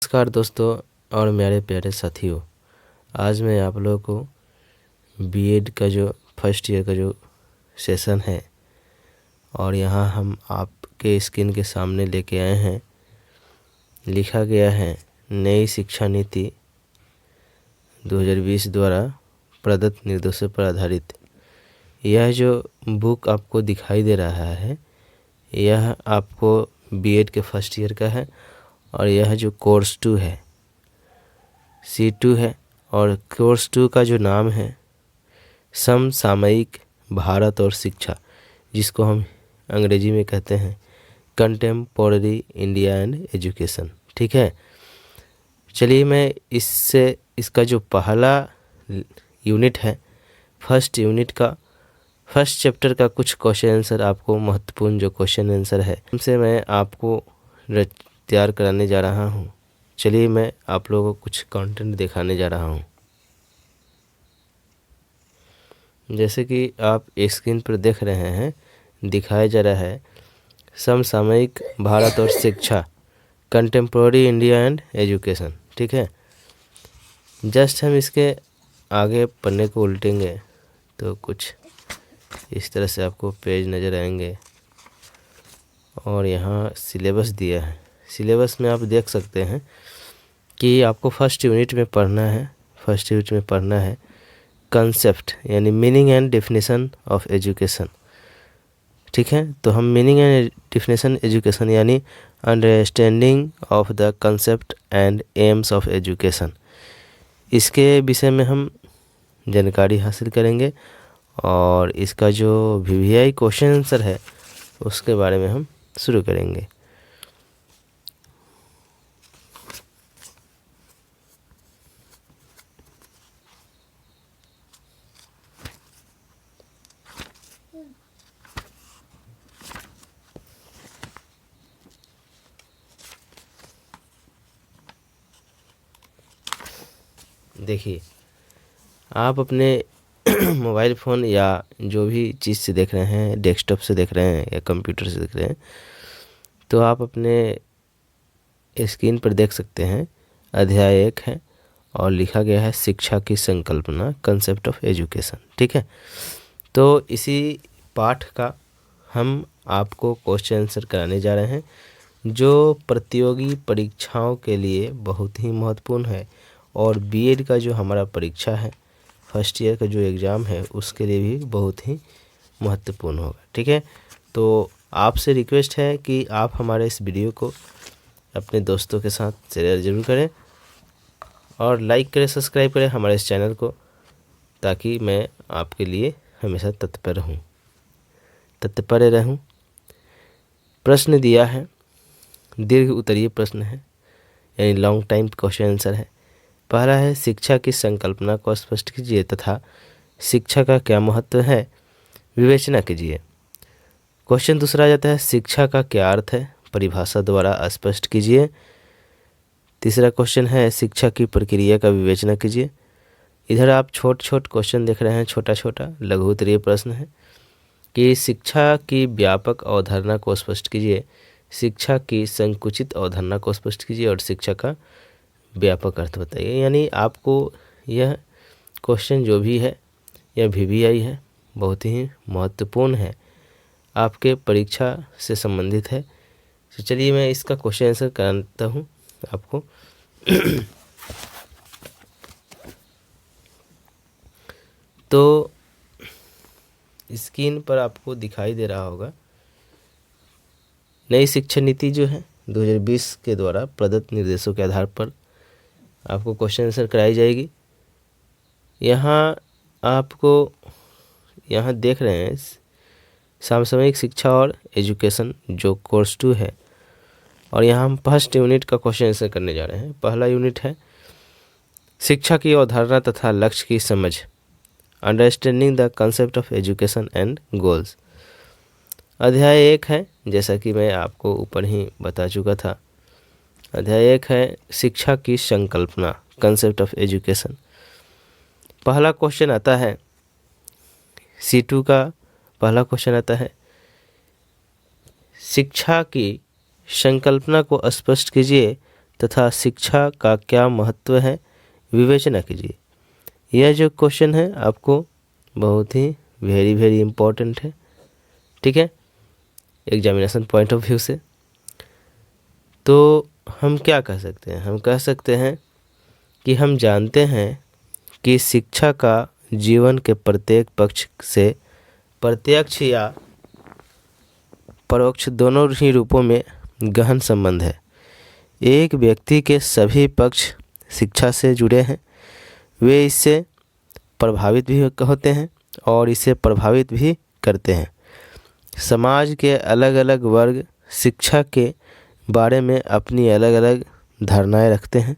नमस्कार दोस्तों और मेरे प्यारे साथियों। आज मैं आप लोगों को बीएड का जो फर्स्ट ईयर का जो सेशन है और यहाँ हम आपके स्क्रीन के सामने लेके आए हैं। लिखा गया है नई शिक्षा नीति 2020 द्वारा प्रदत्त निर्देशों पर आधारित। यह जो बुक आपको दिखाई दे रहा है यह आपको बीएड के फर्स्ट ईयर का है और यह जो कोर्स 2 है C2 है और कोर्स 2 का जो नाम है समसामयिक भारत और शिक्षा, जिसको हम अंग्रेजी में कहते हैं कंटेम्पोररी इंडिया एंड एजुकेशन। ठीक है, चलिए मैं इसका जो पहला यूनिट है फर्स्ट यूनिट का फर्स्ट चैप्टर का कुछ क्वेश्चन आंसर आपको महत्वपूर्ण जो क्वेश्चन आंसर है उनसे मैं आपको तैयार कराने जा रहा हूँ। चलिए मैं आप लोगों को कुछ कंटेंट दिखाने जा रहा हूँ। जैसे कि आप स्क्रीन पर देख रहे हैं, दिखाया जा रहा है समसामयिक भारत और शिक्षा कंटेम्पोररी इंडिया एंड एजुकेशन। ठीक है, जस्ट हम इसके आगे पन्ने को उल्टेंगे तो कुछ इस तरह से आपको पेज नज़र आएंगे और यहाँ सिलेबस दिया है। सिलेबस में आप देख सकते हैं कि आपको फर्स्ट यूनिट में पढ़ना है कंसेप्ट यानी meaning and definition of education. ठीक है, तो हम मीनिंग एंड डेफिनेशन एजुकेशन यानी understanding of the concept and AIIMS of education, इसके विषय में हम जानकारी हासिल करेंगे और इसका जो VVI क्वेश्चन आंसर है उसके बारे में हम शुरू करेंगे। देखिए, आप अपने मोबाइल फ़ोन या जो भी चीज़ से देख रहे हैं, डेस्कटॉप से देख रहे हैं या कंप्यूटर से देख रहे हैं, तो आप अपने स्क्रीन पर देख सकते हैं अध्याय 1 है और लिखा गया है शिक्षा की संकल्पना कंसेप्ट ऑफ एजुकेशन। ठीक है, तो इसी पाठ का हम आपको क्वेश्चन आंसर कराने जा रहे हैं जो प्रतियोगी परीक्षाओं के लिए बहुत ही महत्वपूर्ण है और बीएड का जो हमारा परीक्षा है फर्स्ट ईयर का जो एग्ज़ाम है उसके लिए भी बहुत ही महत्वपूर्ण होगा। ठीक है, तो आपसे रिक्वेस्ट है कि आप हमारे इस वीडियो को अपने दोस्तों के साथ शेयर ज़रूर करें और लाइक करें, सब्सक्राइब करें हमारे इस चैनल को, ताकि मैं आपके लिए हमेशा तत्पर रहूं। प्रश्न दिया है, दीर्घ उत्तरीय प्रश्न है यानी लॉन्ग टाइम क्वेश्चन आंसर है। पहला है शिक्षा की संकल्पना को स्पष्ट कीजिए तथा शिक्षा का क्या महत्व है विवेचना कीजिए। क्वेश्चन दूसरा आ जाता है शिक्षा का क्या अर्थ है परिभाषा द्वारा स्पष्ट कीजिए। तीसरा क्वेश्चन है शिक्षा की प्रक्रिया का विवेचना कीजिए। इधर आप छोट क्वेश्चन देख रहे हैं, छोटा लघु उत्तरीय प्रश्न है कि शिक्षा की व्यापक अवधारणा को स्पष्ट कीजिए, शिक्षा की संकुचित अवधारणा को स्पष्ट कीजिए और शिक्षा का व्यापक अर्थ बताइए। यानी आपको यह क्वेश्चन जो भी है यह VVI है, बहुत ही महत्वपूर्ण है, आपके परीक्षा से संबंधित है। तो चलिए मैं इसका क्वेश्चन आंसर कराता हूँ आपको। तो स्क्रीन पर आपको दिखाई दे रहा होगा नई शिक्षा नीति जो है 2020 के द्वारा प्रदत्त निर्देशों के आधार पर आपको क्वेश्चन आंसर कराई जाएगी। यहाँ देख रहे हैं समसामयिक शिक्षा और एजुकेशन जो कोर्स 2 है और यहाँ हम फर्स्ट यूनिट का क्वेश्चन आंसर करने जा रहे हैं। पहला यूनिट है शिक्षा की अवधारणा तथा लक्ष्य की समझ, understanding the concept of education and goals. अध्याय 1 है, जैसा कि मैं आपको ऊपर ही बता चुका था। अध्याय 1 है शिक्षा की संकल्पना कंसेप्ट ऑफ एजुकेशन। पहला क्वेश्चन आता है C2 का पहला क्वेश्चन आता है शिक्षा की संकल्पना को स्पष्ट कीजिए तथा शिक्षा का क्या महत्व है, विवेचना कीजिए। यह जो क्वेश्चन है आपको बहुत ही वेरी इम्पोर्टेंट है, ठीक है, एग्जामिनेशन पॉइंट ऑफ व्यू से। तो हम क्या कह सकते हैं? हम कह सकते हैं कि हम जानते हैं कि शिक्षा का जीवन के प्रत्येक पक्ष से प्रत्यक्ष या परोक्ष दोनों ही रूपों में गहन संबंध है। एक व्यक्ति के सभी पक्ष शिक्षा से जुड़े हैं, वे इससे प्रभावित भी होते हैं और इसे प्रभावित भी करते हैं। समाज के अलग अलग वर्ग शिक्षा के बारे में अपनी अलग अलग धारणाएं रखते हैं।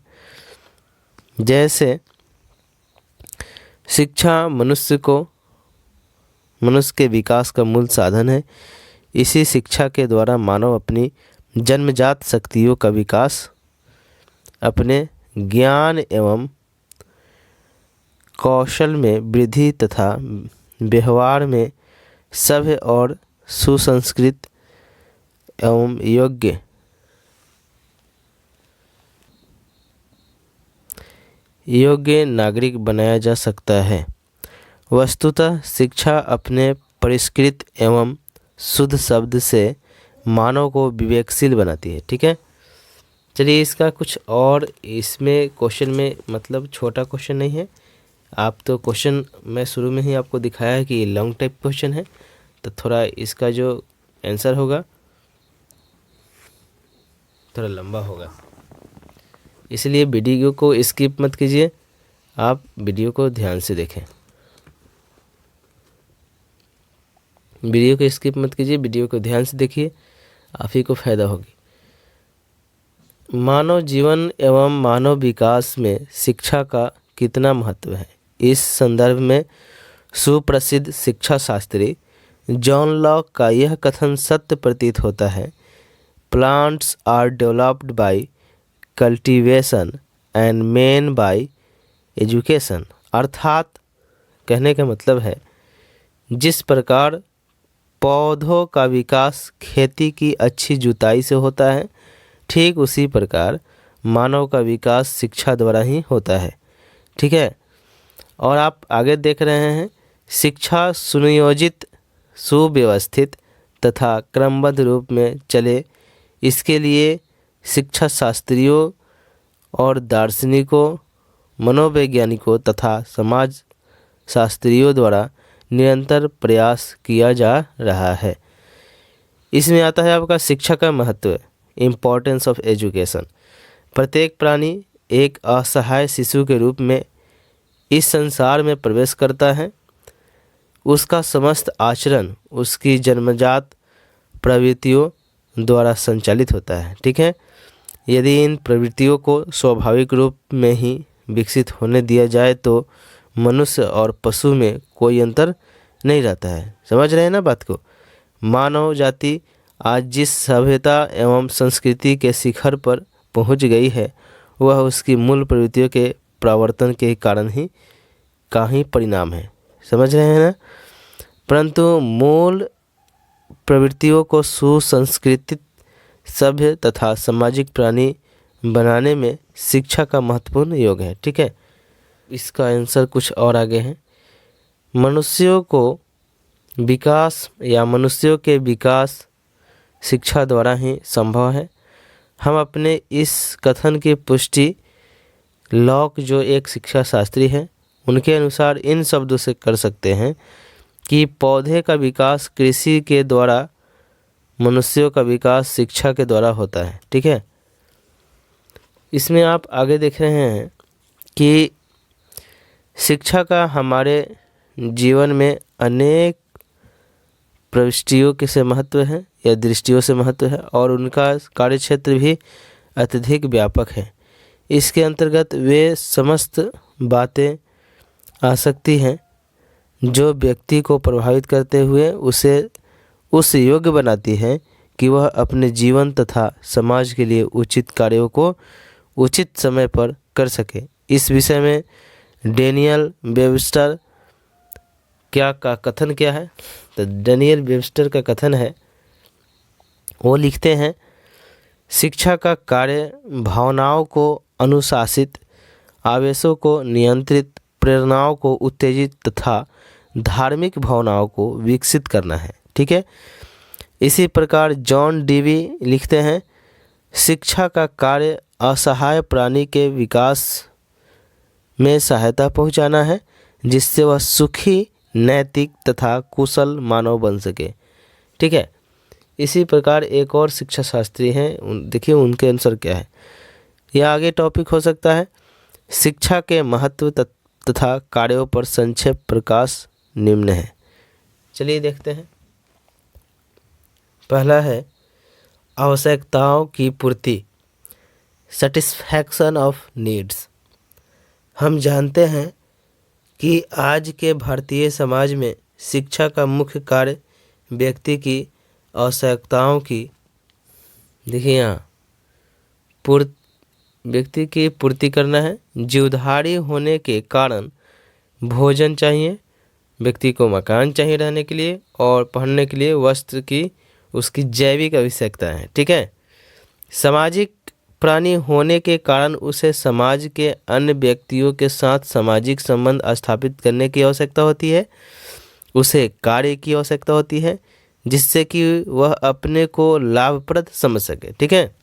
जैसे शिक्षा मनुष्य के विकास का मूल साधन है। इसी शिक्षा के द्वारा मानव अपनी जन्मजात शक्तियों का विकास, अपने ज्ञान एवं कौशल में वृद्धि तथा व्यवहार में सभ्य और सुसंस्कृत एवं योग्य नागरिक बनाया जा सकता है। वस्तुतः शिक्षा अपने परिष्कृत एवं शुद्ध शब्द से मानव को विवेकशील बनाती है, ठीक है। चलिए इसका कुछ और, इसमें क्वेश्चन में मतलब छोटा क्वेश्चन नहीं है। आप तो क्वेश्चन मैं शुरू में ही आपको दिखाया है कि लॉन्ग टाइप क्वेश्चन है, तो थोड़ा इसका जो आंसर होगा थोड़ा लंबा होगा, इसलिए वीडियो को स्किप मत कीजिए, आप वीडियो को ध्यान से देखें। वीडियो को स्किप मत कीजिए, वीडियो को ध्यान से देखिए, आप ही को फायदा होगी। मानव जीवन एवं मानव विकास में शिक्षा का कितना महत्व है, इस संदर्भ में सुप्रसिद्ध शिक्षा शास्त्री जॉन लॉक का यह कथन सत्य प्रतीत होता है। Plants are developed by cultivation and men by education. अर्थात कहने का मतलब है, जिस प्रकार पौधों का विकास खेती की अच्छी जुताई से होता है, ठीक उसी प्रकार मानव का विकास शिक्षा द्वारा ही होता है, ठीक है। और आप आगे देख रहे हैं, शिक्षा सुनियोजित, सुव्यवस्थित तथा क्रमबद्ध रूप में चले, इसके लिए शिक्षा शास्त्रियों और दार्शनिकों, मनोवैज्ञानिकों तथा समाज शास्त्रियों द्वारा निरंतर प्रयास किया जा रहा है। इसमें आता है आपका शिक्षा का महत्व, इम्पोर्टेंस ऑफ एजुकेशन। प्रत्येक प्राणी एक असहाय शिशु के रूप में इस संसार में प्रवेश करता है। उसका समस्त आचरण उसकी जन्मजात प्रवृत्तियों द्वारा संचालित होता है, ठीक है। यदि इन प्रवृत्तियों को स्वाभाविक रूप में ही विकसित होने दिया जाए तो मनुष्य और पशु में कोई अंतर नहीं रहता है। समझ रहे हैं ना बात को? मानव जाति आज जिस सभ्यता एवं संस्कृति के शिखर पर पहुंच गई है, वह उसकी मूल प्रवृत्तियों के प्रवर्तन के कारण ही का ही परिणाम है। समझ रहे हैं ना? परंतु मूल प्रवृत्तियों को सुसंस्कृत, सभ्य तथा सामाजिक प्राणी बनाने में शिक्षा का महत्वपूर्ण योग है, ठीक है। इसका आंसर कुछ और आगे है। मनुष्यों के विकास शिक्षा द्वारा ही संभव है। हम अपने इस कथन की पुष्टि लॉक, जो एक शिक्षा शास्त्री है, उनके अनुसार इन शब्दों से कर सकते हैं कि पौधे का विकास कृषि के द्वारा, मनुष्यों का विकास शिक्षा के द्वारा होता है, ठीक है। इसमें आप आगे देख रहे हैं कि शिक्षा का हमारे जीवन में अनेक प्रविष्टियों के से महत्व है या दृष्टियों से महत्व है, और उनका कार्यक्षेत्र भी अत्यधिक व्यापक है। इसके अंतर्गत वे समस्त बातें आ सकती हैं जो व्यक्ति को प्रभावित करते हुए उसे उस योग्य बनाती है कि वह अपने जीवन तथा समाज के लिए उचित कार्यों को उचित समय पर कर सके। इस विषय में डेनियल वेबस्टर का कथन क्या है? तो डेनियल वेबस्टर का कथन है, वो लिखते हैं शिक्षा का कार्य भावनाओं को अनुशासित, आवेशों को नियंत्रित, प्रेरणाओं को उत्तेजित तथा धार्मिक भावनाओं को विकसित करना है। ठीक है। इसी प्रकार जॉन डीवी लिखते हैं, शिक्षा का कार्य असहाय प्राणी के विकास में सहायता पहुंचाना है, जिससे वह सुखी, नैतिक तथा कुशल मानव बन सके। ठीक है। इसी प्रकार एक और शिक्षा शास्त्री हैं, देखिए उनके अनुसार क्या है। यह आगे टॉपिक हो सकता है, शिक्षा के महत्व तथा कार्यों पर संक्षेप प्रकाश निम्न है। चलिए देखते हैं। पहला है आवश्यकताओं की पूर्ति, सेटिस्फैक्शन ऑफ नीड्स। हम जानते हैं कि आज के भारतीय समाज में शिक्षा का मुख्य कार्य व्यक्ति की आवश्यकताओं की, देखिए यहाँ व्यक्ति की पूर्ति करना है। जीवधारी होने के कारण भोजन चाहिए, व्यक्ति को मकान चाहिए रहने के लिए, और पहनने के लिए वस्त्र की उसकी जैविक आवश्यकता है। ठीक है। सामाजिक प्राणी होने के कारण उसे समाज के अन्य व्यक्तियों के साथ सामाजिक संबंध स्थापित करने की आवश्यकता होती है। उसे कार्य की आवश्यकता होती है, जिससे कि वह अपने को लाभप्रद समझ सके। ठीक है।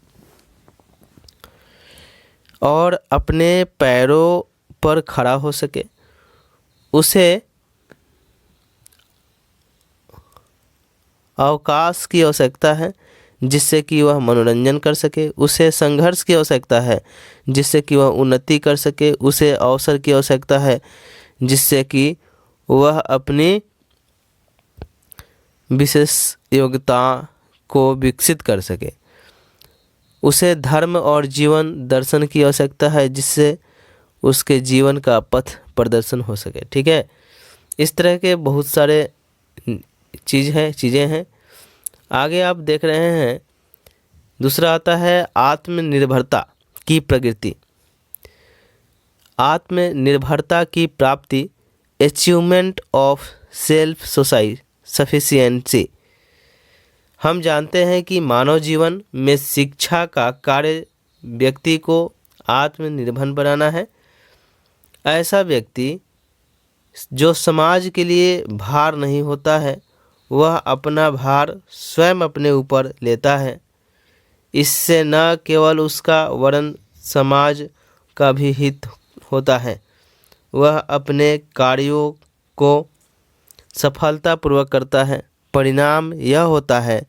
और अपने पैरों पर खड़ा हो सके। उसे अवकाश की आवश्यकता है, जिससे कि वह मनोरंजन कर सके। उसे संघर्ष की आवश्यकता है, जिससे कि वह उन्नति कर सके। उसे अवसर की आवश्यकता है, जिससे कि वह अपनी विशेष योग्यता को विकसित कर सके। उसे धर्म और जीवन दर्शन की आवश्यकता है, जिससे उसके जीवन का पथ प्रदर्शन हो सके। ठीक है। इस तरह के बहुत सारे चीज़ें हैं। आगे आप देख रहे हैं, दूसरा आता है आत्मनिर्भरता की प्रकृति। आत्मनिर्भरता की प्राप्ति, अचीवमेंट ऑफ सेल्फ सफिशिएंसी। हम जानते हैं कि मानव जीवन में शिक्षा का कार्य व्यक्ति को आत्मनिर्भर बनाना है। ऐसा व्यक्ति जो समाज के लिए भार नहीं होता है, वह अपना भार स्वयं अपने ऊपर लेता है। इससे न केवल उसका वरन समाज का भी हित होता है। वह अपने कार्यों को सफलतापूर्वक करता है। परिणाम यह होता है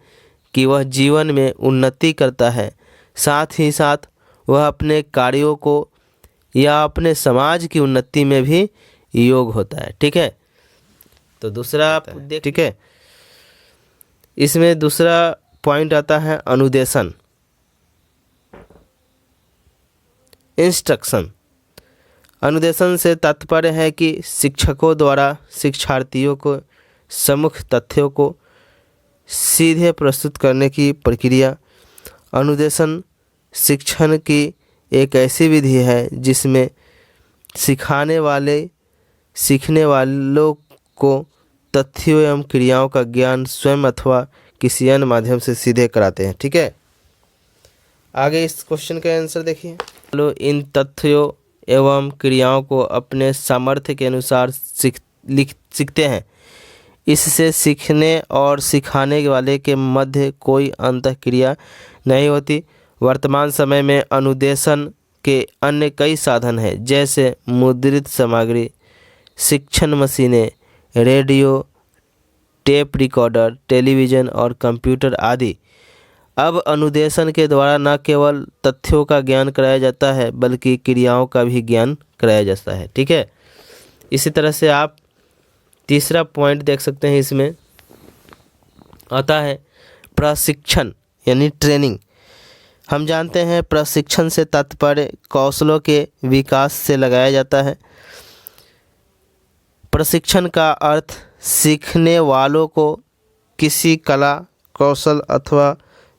कि वह जीवन में उन्नति करता है, साथ ही साथ वह अपने कार्यों को या अपने समाज की उन्नति में भी योग होता है। ठीक है। तो दूसरा आप देख, ठीक है, इसमें दूसरा पॉइंट आता है अनुदेशन, इंस्ट्रक्शन। अनुदेशन से तात्पर्य है कि शिक्षकों द्वारा शिक्षार्थियों को सम्मुख तथ्यों को सीधे प्रस्तुत करने की प्रक्रिया। अनुदेशन शिक्षण की एक ऐसी विधि है जिसमें सीखने वालों को तथ्यों एवं क्रियाओं का ज्ञान स्वयं अथवा किसी अन्य माध्यम से सीधे कराते हैं। ठीक है। आगे इस क्वेश्चन का आंसर देखिए। चलो, इन तथ्यों एवं क्रियाओं को अपने सामर्थ्य के अनुसार सीखते हैं। इससे सीखने और सिखाने वाले के मध्य कोई अंतःक्रिया नहीं होती। वर्तमान समय में अनुदेशन के अन्य कई साधन हैं, जैसे मुद्रित सामग्री, शिक्षण मशीनें, रेडियो, टेप रिकॉर्डर, टेलीविज़न और कंप्यूटर आदि। अब अनुदेशन के द्वारा न केवल तथ्यों का ज्ञान कराया जाता है, बल्कि क्रियाओं का भी ज्ञान कराया जाता है। ठीक है। इसी तरह से आप तीसरा पॉइंट देख सकते हैं, इसमें आता है प्रशिक्षण यानी ट्रेनिंग। हम जानते हैं प्रशिक्षण से तात्पर्य कौशलों के विकास से लगाया जाता है। प्रशिक्षण का अर्थ सीखने वालों को किसी कला, कौशल अथवा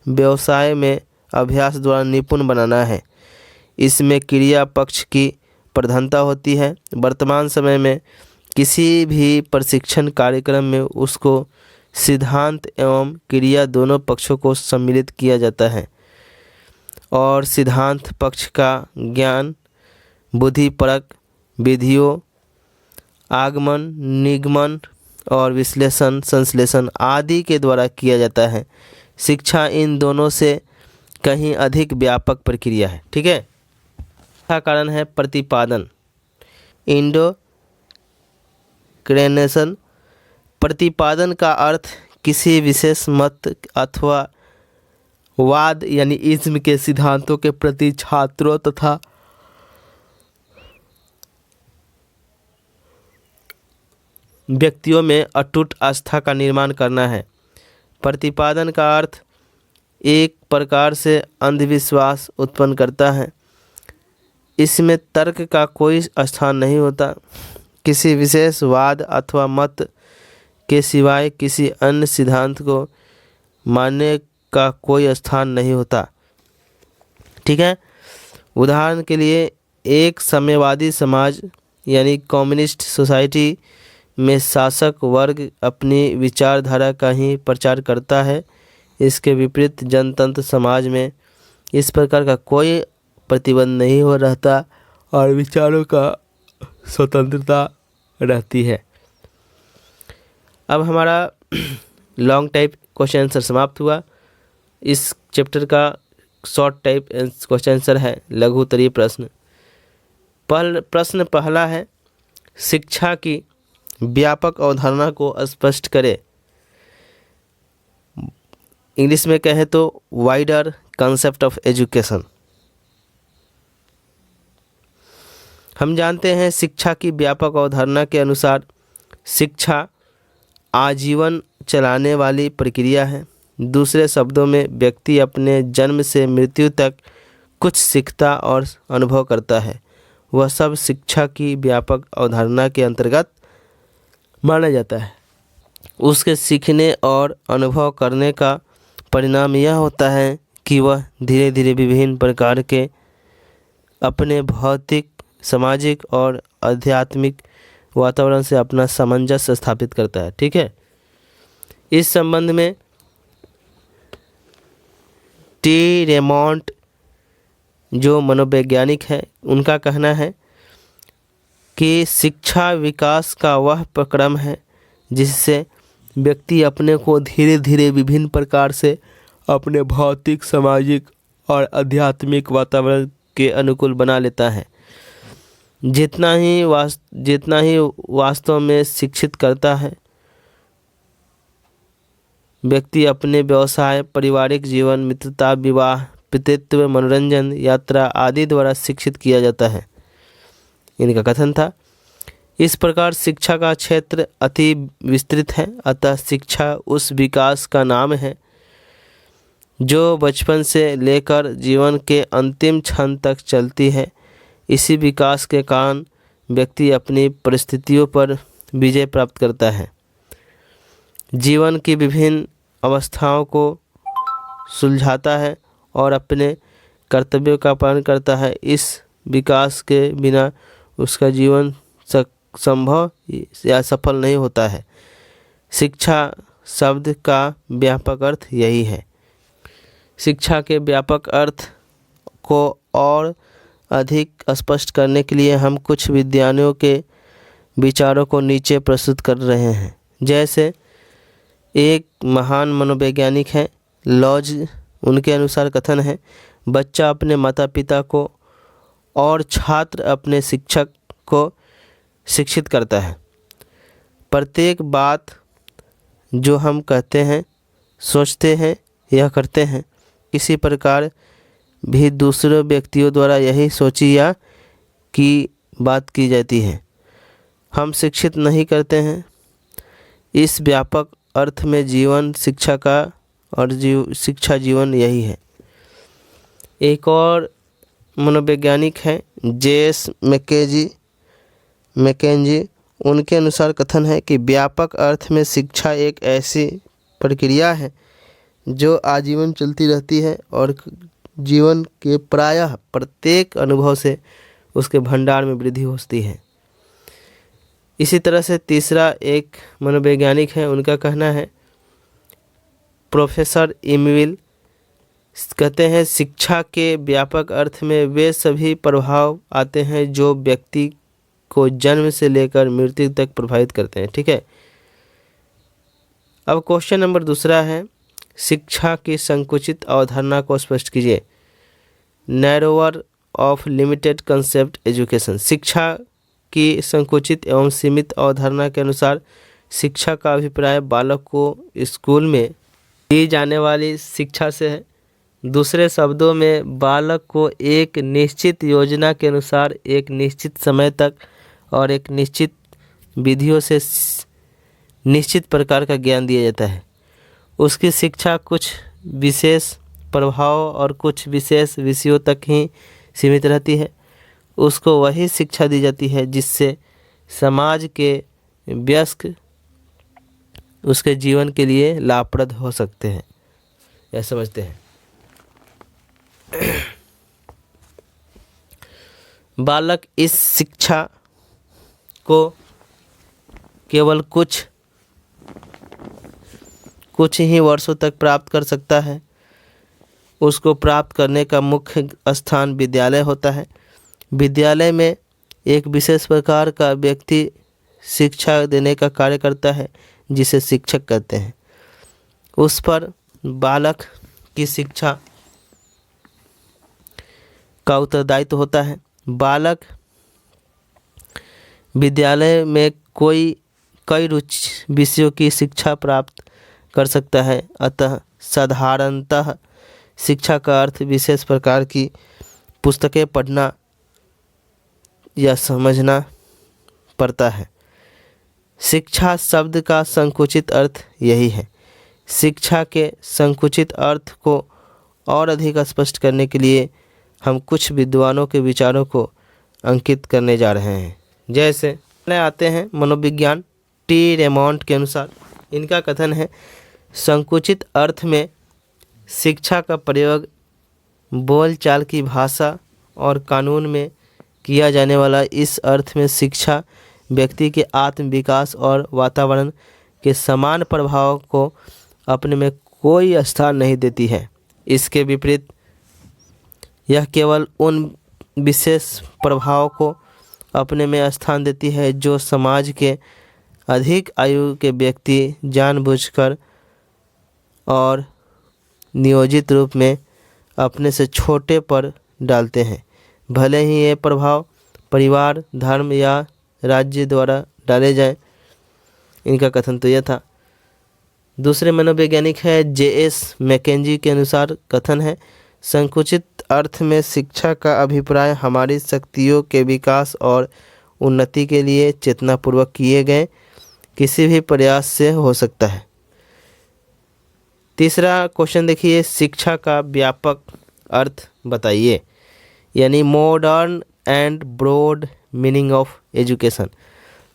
व्यवसाय में अभ्यास द्वारा निपुण बनाना है। इसमें क्रिया पक्ष की प्रधानता होती है। वर्तमान समय में किसी भी प्रशिक्षण कार्यक्रम में उसको सिद्धांत एवं क्रिया दोनों पक्षों को सम्मिलित किया जाता है। और सिद्धांत पक्ष का ज्ञान बुद्धिपरक विधियों आगमन निगमन और विश्लेषण संश्लेषण आदि के द्वारा किया जाता है। शिक्षा इन दोनों से कहीं अधिक व्यापक प्रक्रिया है। ठीक है। का कारण है प्रतिपादन इंडोक्ट्रिनेशन। प्रतिपादन का अर्थ किसी विशेष मत अथवा वाद यानी इज्म के सिद्धांतों के प्रति छात्रों तथा व्यक्तियों में अटूट आस्था का निर्माण करना है। प्रतिपादन का अर्थ एक प्रकार से अंधविश्वास उत्पन्न करता है। इसमें तर्क का कोई स्थान नहीं होता। किसी विशेष वाद अथवा मत के सिवाय किसी अन्य सिद्धांत को मानने का कोई स्थान नहीं होता। ठीक है। उदाहरण के लिए एक साम्यवादी समाज यानी कम्युनिस्ट सोसाइटी में शासक वर्ग अपनी विचारधारा का ही प्रचार करता है। इसके विपरीत जनतंत्र समाज में इस प्रकार का कोई प्रतिबंध नहीं हो रहता और विचारों का स्वतंत्रता रहती है। अब हमारा लॉन्ग टाइप क्वेश्चन आंसर समाप्त हुआ। इस चैप्टर का शॉर्ट टाइप क्वेश्चन आंसर है लघु उत्तरीय प्रश्न। प्रश्न पहला है, शिक्षा की व्यापक अवधारणा को स्पष्ट करें। इंग्लिश में कहे तो वाइडर कंसेप्ट ऑफ एजुकेशन। हम जानते हैं शिक्षा की व्यापक अवधारणा के अनुसार शिक्षा आजीवन चलाने वाली प्रक्रिया है। दूसरे शब्दों में व्यक्ति अपने जन्म से मृत्यु तक कुछ सीखता और अनुभव करता है। वह सब शिक्षा की व्यापक अवधारणा के अंतर्गत माना जाता है। उसके सीखने और अनुभव करने का परिणाम यह होता है कि वह धीरे धीरे विभिन्न प्रकार के अपने भौतिक सामाजिक और आध्यात्मिक वातावरण से अपना सामंजस्य स्थापित करता है। ठीक है। इस संबंध में टी रेमॉन्ट जो मनोवैज्ञानिक है उनका कहना है कि शिक्षा विकास का वह प्रक्रम है जिससे व्यक्ति अपने को धीरे धीरे विभिन्न प्रकार से अपने भौतिक सामाजिक और आध्यात्मिक वातावरण के अनुकूल बना लेता है। जितना ही वास्तव में शिक्षित करता है, व्यक्ति अपने व्यवसाय पारिवारिक जीवन मित्रता विवाह पितृत्व मनोरंजन यात्रा आदि द्वारा शिक्षित किया जाता है। इनका कथन था। इस प्रकार शिक्षा का क्षेत्र अति विस्तृत है। अतः शिक्षा उस विकास का नाम है जो बचपन से लेकर जीवन के अंतिम क्षण तक चलती है। इसी विकास के कारण व्यक्ति अपनी परिस्थितियों पर विजय प्राप्त करता है, जीवन की विभिन्न अवस्थाओं को सुलझाता है और अपने कर्तव्यों का पालन करता है। इस विकास के बिना उसका जीवन संभव या सफल नहीं होता है। शिक्षा शब्द का व्यापक अर्थ यही है। शिक्षा के व्यापक अर्थ को और अधिक स्पष्ट करने के लिए हम कुछ विद्वानों के विचारों को नीचे प्रस्तुत कर रहे हैं। जैसे एक महान मनोवैज्ञानिक हैं लॉज, उनके अनुसार कथन है, बच्चा अपने माता पिता को और छात्र अपने शिक्षक को शिक्षित करता है। प्रत्येक बात जो हम कहते हैं सोचते हैं या करते हैं किसी प्रकार भी दूसरे व्यक्तियों द्वारा यही सोची या की बात की जाती है। हम शिक्षित नहीं करते हैं। इस व्यापक अर्थ में जीवन शिक्षा का और शिक्षा जीवन यही है। एक और मनोवैज्ञानिक हैं जेएस मैकेंजी, उनके अनुसार कथन है कि व्यापक अर्थ में शिक्षा एक ऐसी प्रक्रिया है जो आजीवन चलती रहती है और जीवन के प्रायः प्रत्येक अनुभव से उसके भंडार में वृद्धि होती है। इसी तरह से तीसरा एक मनोवैज्ञानिक है, उनका कहना है प्रोफेसर इमविल कहते हैं शिक्षा के व्यापक अर्थ में वे सभी प्रभाव आते हैं जो व्यक्ति को जन्म से लेकर मृत्यु तक प्रभावित करते हैं। ठीक है, अब क्वेश्चन नंबर दूसरा है, शिक्षा की संकुचित अवधारणा को स्पष्ट कीजिए। Narrower of limited concept education. शिक्षा की संकुचित एवं सीमित अवधारणा के अनुसार शिक्षा का अभिप्राय बालक को स्कूल में दी जाने वाली शिक्षा से है। दूसरे शब्दों में बालक को एक निश्चित योजना के अनुसार एक निश्चित समय तक और एक निश्चित विधियों से निश्चित प्रकार का ज्ञान दिया जाता है। उसकी शिक्षा कुछ विशेष प्रभाव और कुछ विशेष विषयों तक ही सीमित रहती है। उसको वही शिक्षा दी जाती है जिससे समाज के वयस्क उसके जीवन के लिए लाभप्रद हो सकते हैं, यह समझते हैं। बालक इस शिक्षा को केवल कुछ ही वर्षों तक प्राप्त कर सकता है। उसको प्राप्त करने का मुख्य स्थान विद्यालय होता है। विद्यालय में एक विशेष प्रकार का व्यक्ति शिक्षा देने का कार्य करता है जिसे शिक्षक कहते हैं। उस पर बालक की शिक्षा का उत्तरदायित्व होता है। बालक विद्यालय में कई रुचि विषयों की शिक्षा प्राप्त कर सकता है। अतः साधारणतः शिक्षा का अर्थ विशेष प्रकार की पुस्तकें पढ़ना या समझना पड़ता है। शिक्षा शब्द का संकुचित अर्थ यही है। शिक्षा के संकुचित अर्थ को और अधिक स्पष्ट करने के लिए हम कुछ विद्वानों के विचारों को अंकित करने जा रहे हैं। जैसे आते हैं मनोविज्ञान टी रेमोंड के अनुसार, इनका कथन है, संकुचित अर्थ में शिक्षा का प्रयोग बोलचाल की भाषा और कानून में किया जाने वाला इस अर्थ में शिक्षा व्यक्ति के आत्म विकास और वातावरण के समान प्रभाव को अपने में कोई स्थान नहीं देती है। इसके विपरीत यह केवल उन विशेष प्रभाव को अपने में स्थान देती है जो समाज के अधिक आयु के व्यक्ति जानबूझकर और नियोजित रूप में अपने से छोटे पर डालते हैं, भले ही ये प्रभाव परिवार, धर्म या राज्य द्वारा डाले जाएं। इनका कथन तो यह था। दूसरे मनोवैज्ञानिक है J.S. मैकेंजी के अनुसार कथन है, संकुचित अर्थ में शिक्षा का अभिप्राय हमारी शक्तियों के विकास और उन्नति के लिए चेतनापूर्वक किए गए किसी भी प्रयास से हो सकता है। तीसरा क्वेश्चन देखिए, शिक्षा का व्यापक अर्थ बताइए, यानी modern and broad meaning of education.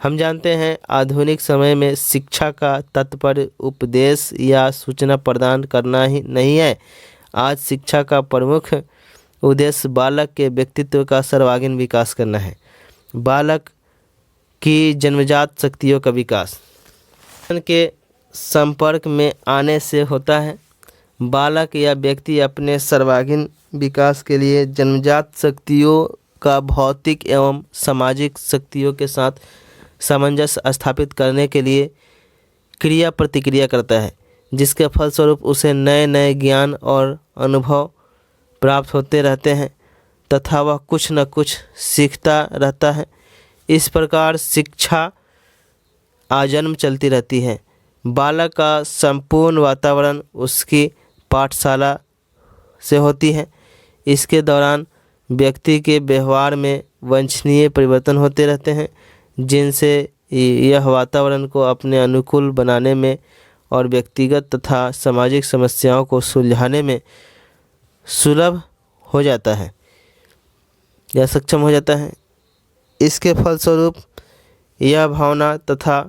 हम जानते हैं आधुनिक समय में शिक्षा का तात्पर्य उपदेश या सूचना प्रदान करना ही नहीं है। आज शिक्षा का प्रमुख उद्देश्य बालक के व्यक्तित्व का सर्वांगीण विकास करना है। बालक की जन्मजात शक्तियों का विकास के संपर्क में आने से होता है। बालक या व्यक्ति अपने सर्वांगीण विकास के लिए जन्मजात शक्तियों का भौतिक एवं सामाजिक शक्तियों के साथ सामंजस्य स्थापित करने के लिए क्रिया प्रतिक्रिया करता है, जिसके फलस्वरूप उसे नए नए ज्ञान और अनुभव प्राप्त होते रहते हैं तथा वह कुछ न कुछ सीखता रहता है। इस प्रकार शिक्षा आजन्म चलती रहती है। बालक का संपूर्ण वातावरण उसकी पाठशाला से होती है। इसके दौरान व्यक्ति के व्यवहार में वांछनीय परिवर्तन होते रहते हैं, जिनसे यह वातावरण को अपने अनुकूल बनाने में और व्यक्तिगत तथा सामाजिक समस्याओं को सुलझाने में सुलभ हो जाता है या सक्षम हो जाता है। इसके फलस्वरूप यह भावना तथा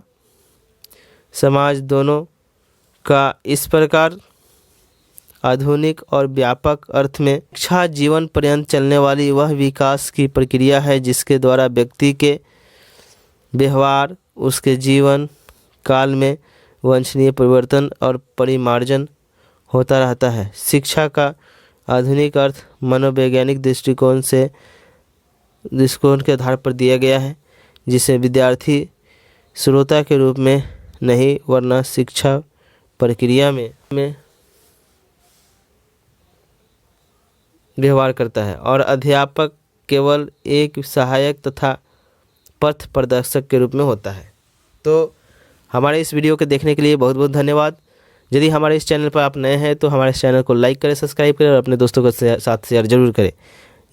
समाज दोनों का इस प्रकार आधुनिक और व्यापक अर्थ में शिक्षा जीवन पर्यंत चलने वाली वह विकास की प्रक्रिया है जिसके द्वारा व्यक्ति के व्यवहार उसके जीवन काल में वांछनीय परिवर्तन और परिमार्जन होता रहता है। शिक्षा का आधुनिक अर्थ मनोवैज्ञानिक दृष्टिकोण के आधार पर दिया गया है, जिसे विद्यार्थी श्रोता के रूप में नहीं वरना शिक्षा प्रक्रिया में व्यवहार करता है और अध्यापक केवल एक सहायक तथा पथ प्रदर्शक के रूप में होता है। तो हमारे इस वीडियो को देखने के लिए बहुत बहुत धन्यवाद। यदि हमारे इस चैनल पर आप नए हैं तो हमारे इस चैनल को लाइक करें, सब्सक्राइब करें और अपने दोस्तों के साथ शेयर जरूर करें।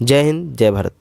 जय हिंद, जय भारत।